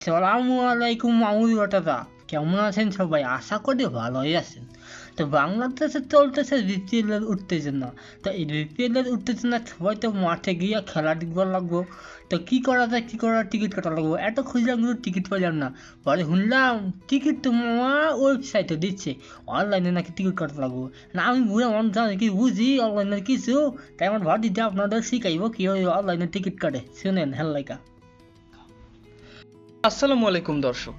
আসসালামু আলাইকুম মামুনি দাদা, কেমন আছেন সবাই? আশা করি ভালোই আছেন। তো বাংলাদেশে চলতেছে বিপিএল এর উত্তেজনা। তো এই বিপিএল এর উত্তেজনা সবাই তো মাঠে গিয়ে খেলা দেখবার লাগবো। তো কি করা যায়, কি করা, টিকিট কাটা লাগবো। এত খুঁজলাম কিন্তু টিকিট পেলাম না। পরে শুনলাম টিকিট তো মামা ওয়েবসাইটে দিচ্ছে, অনলাইনে নাকি টিকিট কাটা লাগবো। না আমি বুঝে মন জানি কি বুঝি অনলাইনের কিছু, তাই আমার ভাটিতে আপনাদের শিখাইবো কিভাবে অনলাইনে টিকিট কাটে। শুনেন হেল্লাইকা। আসসালামু আলাইকুম দর্শক।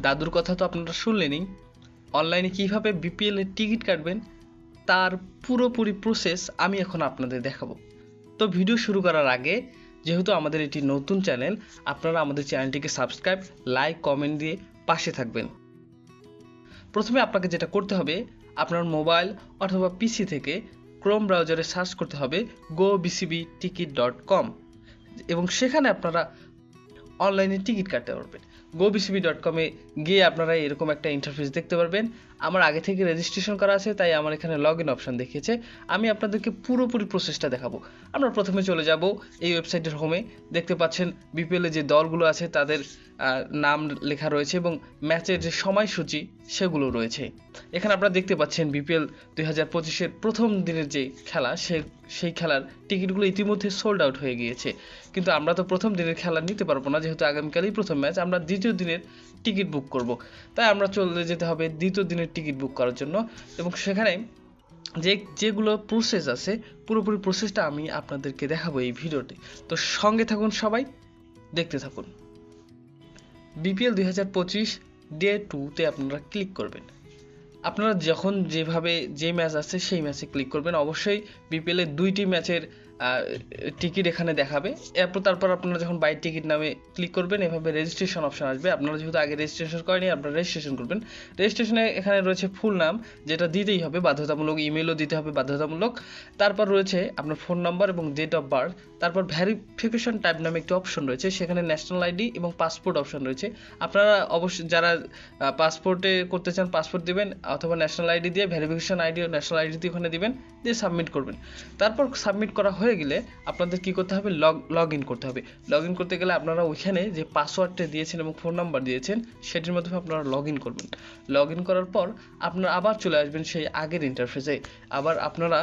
দাদুর কথা তো আপনারা শুনলেনই। অনলাইনে কিভাবে বিপিএল এর টিকিট কাটবেন তার পুরোপুরি প্রসেস আমি এখন আপনাদের দেখাবো। তো ভিডিও শুরু করার আগে, যেহেতু আমাদের এটি নতুন চ্যানেল, আপনারা আমাদের চ্যানেলটিকে সাবস্ক্রাইব, লাইক, কমেন্ট দিয়ে পাশে থাকবেন। প্রথমে আপনাকে যেটা করতে হবে, আপনার মোবাইল অথবা পিসি থেকে ক্রোম ব্রাউজারে সার্চ করতে হবে gobcbticket.com এবং সেখানে আপনারা অনলাইনে টিকিট কাটতে পারবেন। gobcb.com এ গিয়ে আপনারা এরকম একটা ইন্টারফেস দেখতে পারবেন। আমার আগে থেকে রেজিস্ট্রেশন করা আছে, তাই আমার এখানে লগ ইন অপশান দেখিয়েছে। আমি আপনাদেরকে পুরোপুরি প্রসেসটা দেখাবো। আমরা প্রথমে চলে যাব এই ওয়েবসাইটের হোমে। দেখতে পাচ্ছেন বিপিএলে যে দলগুলো আছে তাদের নাম লেখা রয়েছে এবং ম্যাচের যে সময়সূচি সেগুলো রয়েছে। এখানে আপনারা দেখতে পাচ্ছেন বিপিএল 2025-এর প্রথম দিনের যে খেলা, সেই খেলার টিকিটগুলো ইতিমধ্যে সোল্ড আউট হয়ে গিয়েছে। কিন্তু আমরা তো প্রথম দিনের খেলা নিতে পারবো না, যেহেতু আগামীকালই প্রথম ম্যাচ। আমরা দ্বিতীয় দিনের টিকিট বুক করব, তাই আমরা চলে যেতে হবে দ্বিতীয় দিনের টিকিট বুক করার জন্য। এবং সেখানে যেগুলো প্রসেস আছে, পুরোপুরি প্রসেসটা আমি আপনাদেরকে দেখাবো এই ভিডিওতে। তো সঙ্গে থাকুন, সবাই দেখতে থাকুন। বিপিএল 2025 ডে 2-তে আপনারা ক্লিক করবেন। আপনারা যখন যেভাবে যে ম্যাচ আছে সেই ম্যাচে ক্লিক করবেন। অবশ্যই বিপিএল এর 2টি ম্যাচের টিকিট এখানে দেখাবে। তারপর আপনারা যখন বাই টিকিট নামে ক্লিক করবেন, এভাবে রেজিস্ট্রেশন অপশন আসবে। আপনারা যেহেতু আগে রেজিস্ট্রেশন করেনি, আপনারা রেজিস্ট্রেশন করবেন। রেজিস্ট্রেশনে এখানে রয়েছে ফুল নাম, যেটা দিতেই হবে বাধ্যতামূলক, ইমেলও দিতে হবে বাধ্যতামূলক। তারপর রয়েছে আপনার ফোন নাম্বার এবং ডেট অফ বার্থ। তারপর ভেরিফিকেশন টাইপ নামে একটি অপশন রয়েছে, সেখানে ন্যাশনাল আইডি এবং পাসপোর্ট অপশন রয়েছে। আপনারা অবশ্যই যারা পাসপোর্টে করতে চান পাসপোর্ট দিবেন, অথবা ন্যাশনাল আইডি দিয়ে ভেরিফিকেশন আইডি ও ন্যাশনাল আইডি দিয়ে ওখানে দিবেন, দিয়ে সাবমিট করবেন। তারপর সাবমিট করা হয়ে গেলে আপনাদের কি করতে হবে, লগ ইন করতে হবে। লগ ইন করতে গেলে আপনারা ওইখানে যে পাসওয়ার্ডটা দিয়েছেন এবং ফোন নাম্বার দিয়েছেন সেটির মাধ্যমে আপনারা লগ ইন করবেন। লগ ইন করার পর আপনারা আবার চলে আসবেন সেই আগের ইন্টারফেসে। আবার আপনারা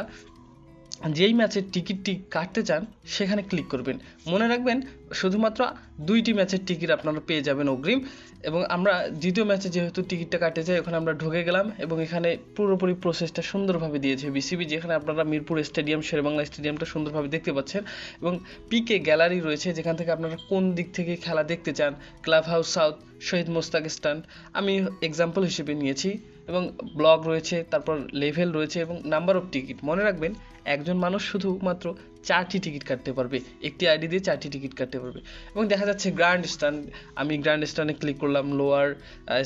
যেই ম্যাচের টিকিটটি কাটতে চান সেখানে ক্লিক করবেন। মনে রাখবেন শুধুমাত্র 2টি ম্যাচের টিকিট আপনারা পেয়ে যাবেন অগ্রিম। এবং আমরা দ্বিতীয় ম্যাচে যেহেতু টিকিটটা কাটতে চাই, ওখানে আমরা ঢুকে গেলাম এবং এখানে পুরোপুরি প্রসেসটা সুন্দরভাবে দিয়েছে বিসিবি, যেখানে আপনারা মিরপুর স্টেডিয়াম, শেরেবাংলা স্টেডিয়ামটা সুন্দরভাবে দেখতে পাচ্ছেন। এবং পিকে গ্যালারি রয়েছে, যেখান থেকে আপনারা কোন দিক থেকে খেলা দেখতে চান। ক্লাব হাউস সাউথ, শহীদ মোস্তাক স্ট্যান্ড আমি এক্সাম্পল হিসেবে নিয়েছি। এবং ব্লগ রয়েছে, তারপর লেভেল রয়েছে এবং নাম্বার অফ টিকিট। মনে রাখবেন একজন মানুষ শুধুমাত্র 4টি টিকিট কাটতে পারবে, একটি আইডি দিয়ে 4টি টিকিট কাটতে পারবে। এবং দেখা যাচ্ছে গ্র্যান্ড স্ট্যান্ড, আমি গ্র্যান্ড স্ট্যান্ডে ক্লিক করলাম, লোয়ার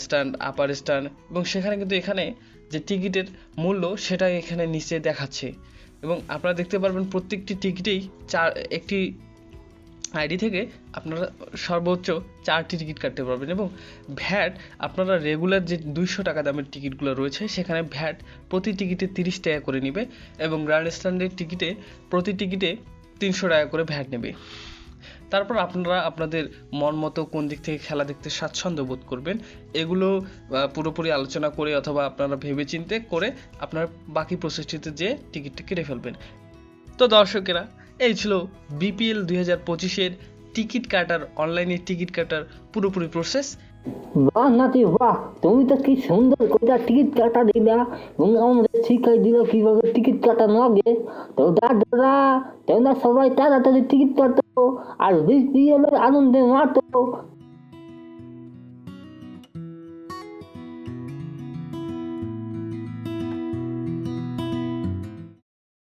স্ট্যান্ড, আপার স্ট্যান্ড, এবং সেখানে কিন্তু এখানে যে টিকিটের মূল্য সেটা এখানে নিচে দেখাচ্ছে। এবং আপনারা দেখতে পারবেন প্রত্যেকটি টিকিটেই একটি আইডি থেকে আপনারা সর্বোচ্চ 4টি টিকিট কাটতে পারবেন। এবং ভ্যাট আপনারা রেগুলার যে 200 টাকা দামের টিকিটগুলো রয়েছে সেখানে ভ্যাট প্রতি টিকিটে 30 টাকা করে নেবে, এবং গ্র্যান্ড স্ট্যান্ডের টিকিটে প্রতি টিকিটে 300 টাকা করে ভ্যাট নেবে। তারপর আপনারা আপনাদের মন মতো কোন দিক থেকে খেলা দেখতে স্বাচ্ছন্দ্য বোধ করবেন, এগুলো পুরোপুরি আলোচনা করে অথবা আপনারা ভেবেচিন্তে করে আপনার বাকি প্রসেসটিতে যেয়ে টিকিটটা কেটে ফেলবেন। তো দর্শকেরা, এই ছিল বিপিএল 2025-এর টিকিট কাটার, অনলাইনে টিকিট কাটার পুরোপুরি প্রসেস। বাহ নাতি বাহ, তুমি তো কি সুন্দর করে টিকিট কাটা দিলা এবং আমাদের শিখাই দিল কিভাবে টিকিট কাটানো লাগে। তো দাদারা তোমরা সবাই তাড়াতাড়ি টিকিট কাটো আর বিপিএল এর আনন্দে মাতো।